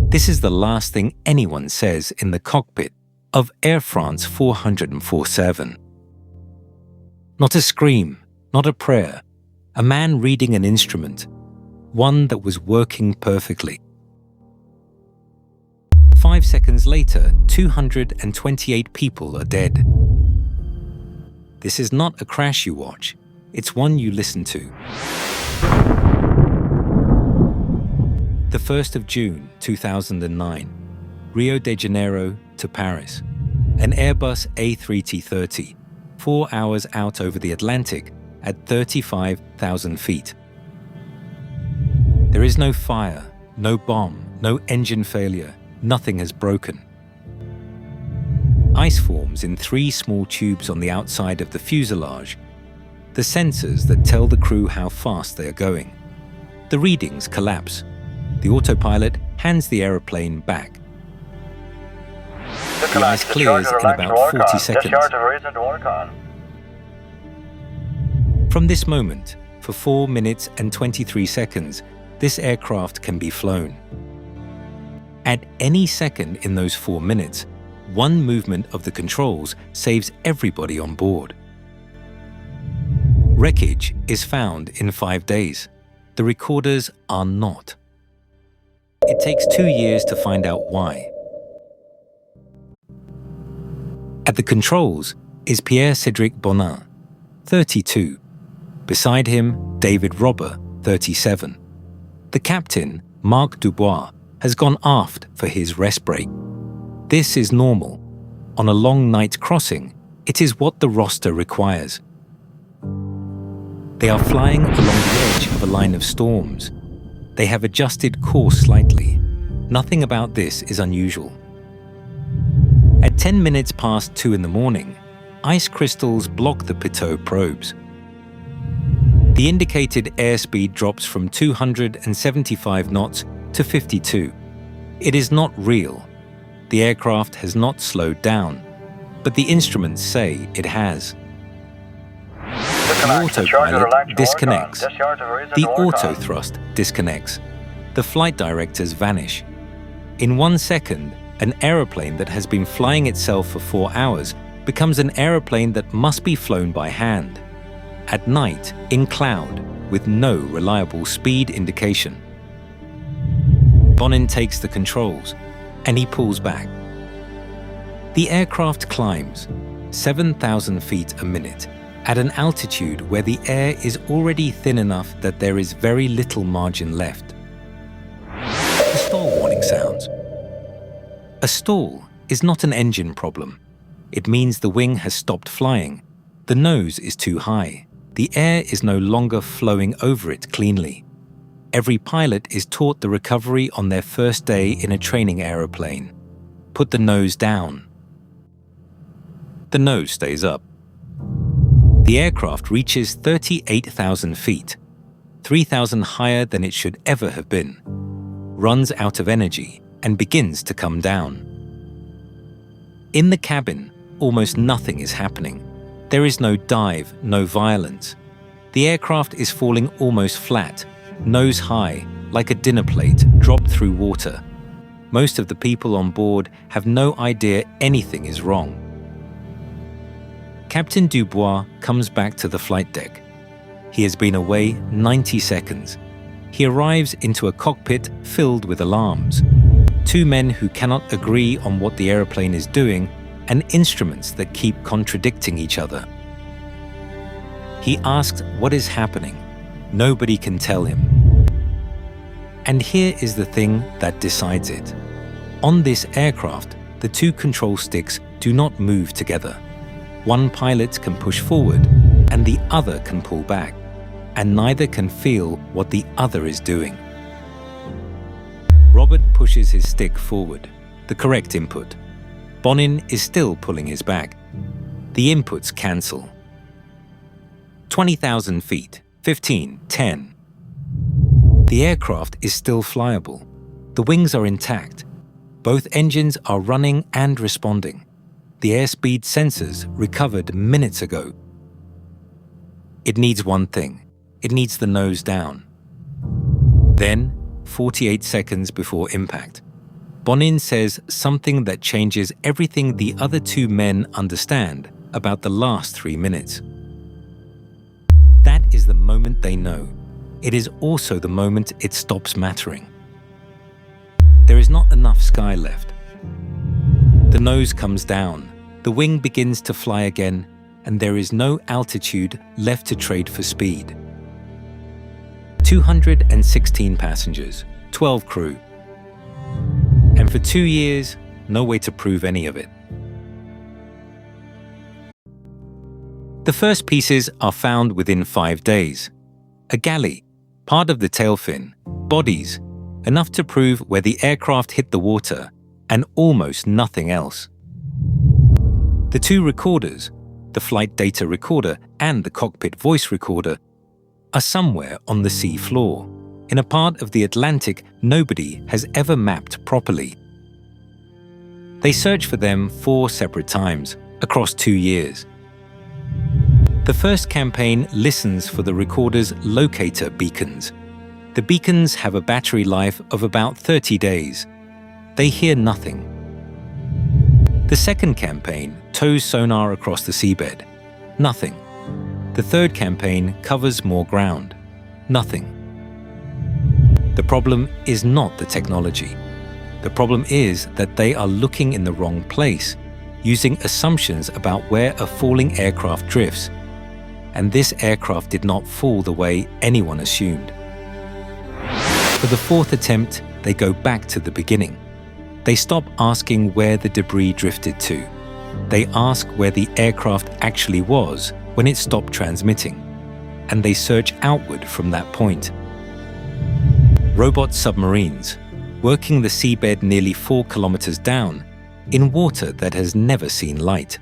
This is the last thing anyone says in the cockpit of Air France 447. Not a scream, not a prayer, a man reading an instrument, one that was working perfectly. 5 seconds later, 228 people are dead. This is not a crash you watch, it's one you listen to. The 1st of June 2009, Rio de Janeiro to Paris. An Airbus A330, 4 hours out over the Atlantic at 35,000 feet. There is no fire, no bomb, no engine failure, nothing has broken. Ice forms in 3 small tubes on the outside of the fuselage, the sensors that tell the crew how fast they are going. The readings collapse. The autopilot hands the aeroplane back. The ice clears in about 40 seconds. From this moment, for 4 minutes and 23 seconds, this aircraft can be flown. At any second in those 4 minutes, one movement of the controls saves everybody on board. Wreckage is found in 5 days. The recorders are not. It takes 2 years to find out why. At the controls is Pierre-Cédric Bonin, 32. Beside him, David Robber, 37. The captain, Marc Dubois, has gone aft for his rest break. This is normal. On a long night crossing, it is what the roster requires. They are flying along the edge of a line of storms. They have adjusted course slightly. Nothing about this is unusual. At 10 minutes past 2 in the morning, ice crystals block the pitot probes. The indicated airspeed drops from 275 knots to 52. It is not real. The aircraft has not slowed down, but the instruments say it has. The autopilot disconnects. The autothrust disconnects. The flight directors vanish. In 1 second, an aeroplane that has been flying itself for 4 hours becomes an aeroplane that must be flown by hand. At night, in cloud, with no reliable speed indication. Bonin takes the controls, and he pulls back. The aircraft climbs 7,000 feet a minute at an altitude where the air is already thin enough that there is very little margin left. The stall warning sounds. A stall is not an engine problem. It means the wing has stopped flying. The nose is too high. The air is no longer flowing over it cleanly. Every pilot is taught the recovery on their first day in a training aeroplane. Put the nose down. The nose stays up. The aircraft reaches 38,000 feet, 3,000 higher than it should ever have been, runs out of energy and begins to come down. In the cabin, almost nothing is happening. There is no dive, no violence. The aircraft is falling almost flat, nose high, like a dinner plate dropped through water. Most of the people on board have no idea anything is wrong. Captain Dubois comes back to the flight deck. He has been away 90 seconds. He arrives into a cockpit filled with alarms. 2 men who cannot agree on what the aeroplane is doing and instruments that keep contradicting each other. He asks what is happening. Nobody can tell him. And here is the thing that decides it. On this aircraft, the 2 control sticks do not move together. One pilot can push forward and the other can pull back, and neither can feel what the other is doing. Robert pushes his stick forward, the correct input. Bonin is still pulling his back. The inputs cancel. 20,000 feet, 15, 10. The aircraft is still flyable. The wings are intact. Both engines are running and responding. The airspeed sensors recovered minutes ago. It needs one thing. It needs the nose down. Then, 48 seconds before impact, Bonin says something that changes everything the other two men understand about the last 3 minutes. That is the moment they know. It is also the moment it stops mattering. There is not enough sky left. The nose comes down, the wing begins to fly again, and there is no altitude left to trade for speed. 216 passengers, 12 crew. And for 2 years, no way to prove any of it. The first pieces are found within 5 days. A galley, part of the tail fin, bodies, enough to prove where the aircraft hit the water, and almost nothing else. The two recorders, the flight data recorder and the cockpit voice recorder, are somewhere on the sea floor, in a part of the Atlantic nobody has ever mapped properly. They search for them 4 separate times, across 2 years. The first campaign listens for the recorder's locator beacons. The beacons have a battery life of about 30 days. They hear nothing. The second campaign tows sonar across the seabed. Nothing. The third campaign covers more ground. Nothing. The problem is not the technology. The problem is that they are looking in the wrong place, using assumptions about where a falling aircraft drifts. And this aircraft did not fall the way anyone assumed. For the fourth attempt, they go back to the beginning. They stop asking where the debris drifted to. They ask where the aircraft actually was when it stopped transmitting, and they search outward from that point. Robot submarines, working the seabed nearly 4 kilometers down, in water that has never seen light.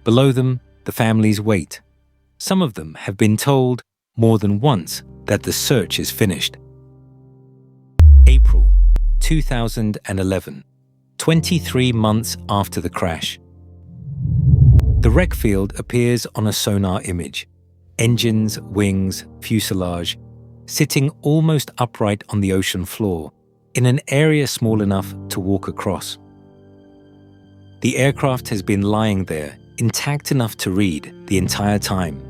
Below them, the families wait. Some of them have been told more than once that the search is finished. April 2011, 23 months after the crash. The wreck field appears on a sonar image. Engines, wings, fuselage, sitting almost upright on the ocean floor, in an area small enough to walk across. The aircraft has been lying there, intact enough to read the entire time.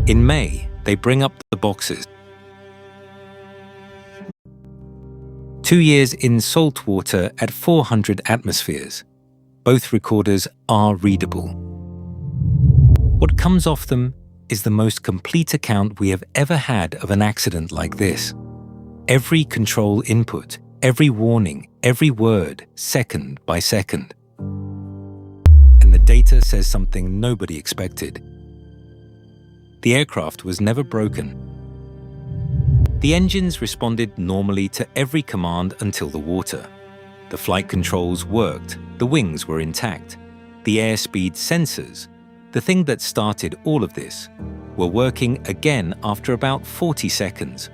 In May, they bring up the boxes. 2 years in salt water at 400 atmospheres. Both recorders are readable. What comes off them is the most complete account we have ever had of an accident like this. Every control input, every warning, every word, second by second. And the data says something nobody expected. The aircraft was never broken. The engines responded normally to every command until the water. The flight controls worked, the wings were intact. The airspeed sensors, the thing that started all of this, were working again after about 40 seconds.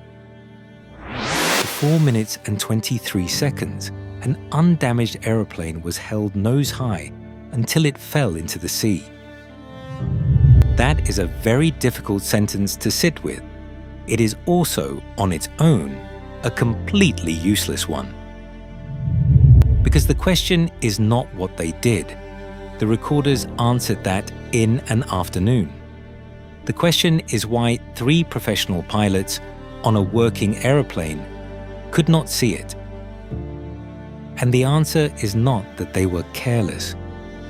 For 4 minutes and 23 seconds, an undamaged aeroplane was held nose high until it fell into the sea. That is a very difficult sentence to sit with. It is also, on its own, a completely useless one. Because the question is not what they did. The recorders answered that in an afternoon. The question is why 3 professional pilots on a working aeroplane could not see it. And the answer is not that they were careless.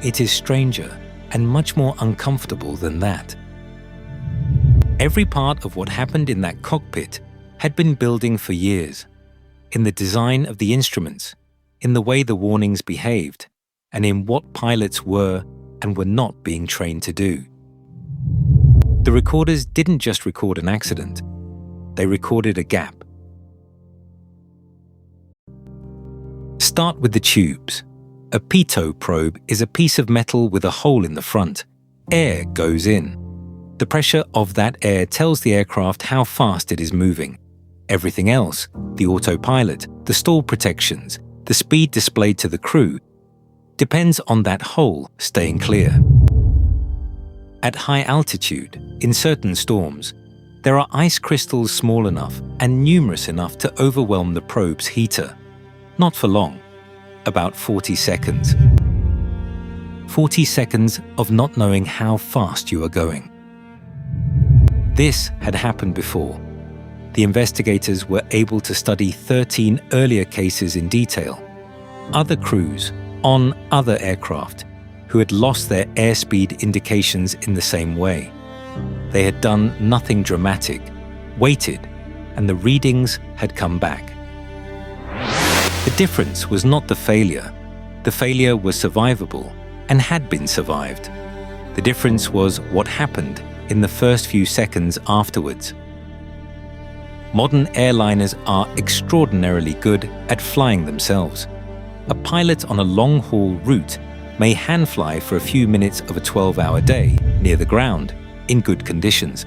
It is stranger and much more uncomfortable than that. Every part of what happened in that cockpit had been building for years, in the design of the instruments, in the way the warnings behaved, and in what pilots were and were not being trained to do. The recorders didn't just record an accident, they recorded a gap. Start with the tubes. A pitot probe is a piece of metal with a hole in the front. Air goes in. The pressure of that air tells the aircraft how fast it is moving. Everything else, the autopilot, the stall protections, the speed displayed to the crew, depends on that hole staying clear. At high altitude, in certain storms, there are ice crystals small enough and numerous enough to overwhelm the probe's heater. Not for long, about 40 seconds. 40 seconds of not knowing how fast you are going. This had happened before. The investigators were able to study 13 earlier cases in detail. Other crews on other aircraft who had lost their airspeed indications in the same way. They had done nothing dramatic, waited, and the readings had come back. The difference was not the failure. The failure was survivable and had been survived. The difference was what happened in the first few seconds afterwards. Modern airliners are extraordinarily good at flying themselves. A pilot on a long-haul route may hand-fly for a few minutes of a 12-hour day near the ground in good conditions.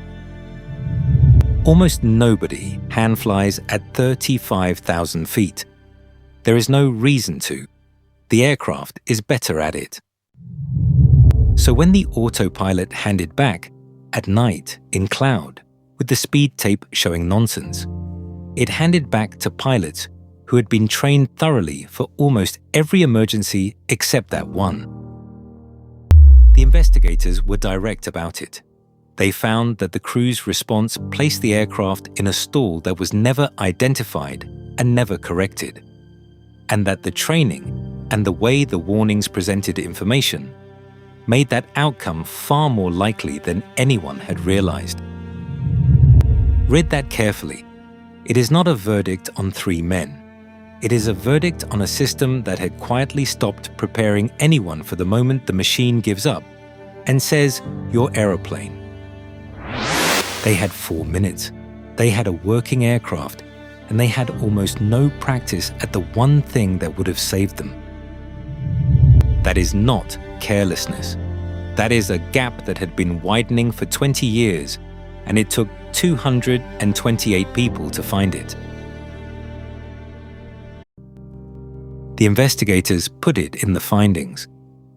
Almost nobody hand-flies at 35,000 feet. There is no reason to. The aircraft is better at it. So when the autopilot handed back, at night, in cloud, with the speed tape showing nonsense, it handed back to pilots who had been trained thoroughly for almost every emergency except that one. The investigators were direct about it. They found that the crew's response placed the aircraft in a stall that was never identified and never corrected, and that the training and the way the warnings presented information made that outcome far more likely than anyone had realized. Read that carefully. It is not a verdict on 3 men. It is a verdict on a system that had quietly stopped preparing anyone for the moment the machine gives up and says, "Your aeroplane." They had 4 minutes. They had a working aircraft, and they had almost no practice at the one thing that would have saved them. That is not carelessness. That is a gap that had been widening for 20 years, and it took 228 people to find it. The investigators put it in the findings.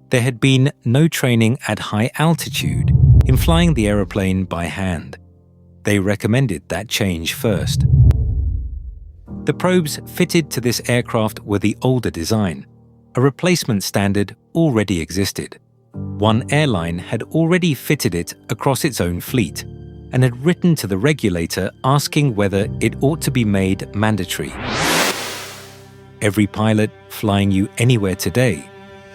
There had been no training at high altitude in flying the aeroplane by hand. They recommended that change first. The probes fitted to this aircraft were the older design. A replacement standard already existed. One airline had already fitted it across its own fleet and had written to the regulator asking whether it ought to be made mandatory. Every pilot flying you anywhere today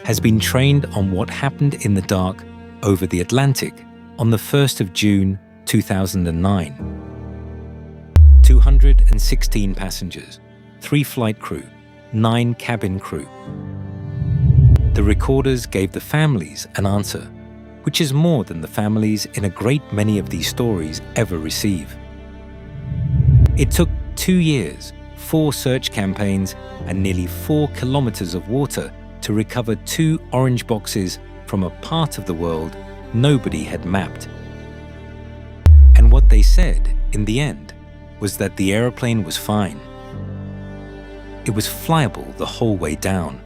has been trained on what happened in the dark over the Atlantic on the 1st of June 2009. 216 passengers, 3 flight crew, 9 cabin crew. The recorders gave the families an answer, which is more than the families in a great many of these stories ever receive. It took 2 years, 4 search campaigns, and nearly 4 kilometers of water to recover 2 orange boxes from a part of the world nobody had mapped. And what they said, in the end, was that the aeroplane was fine. It was flyable the whole way down.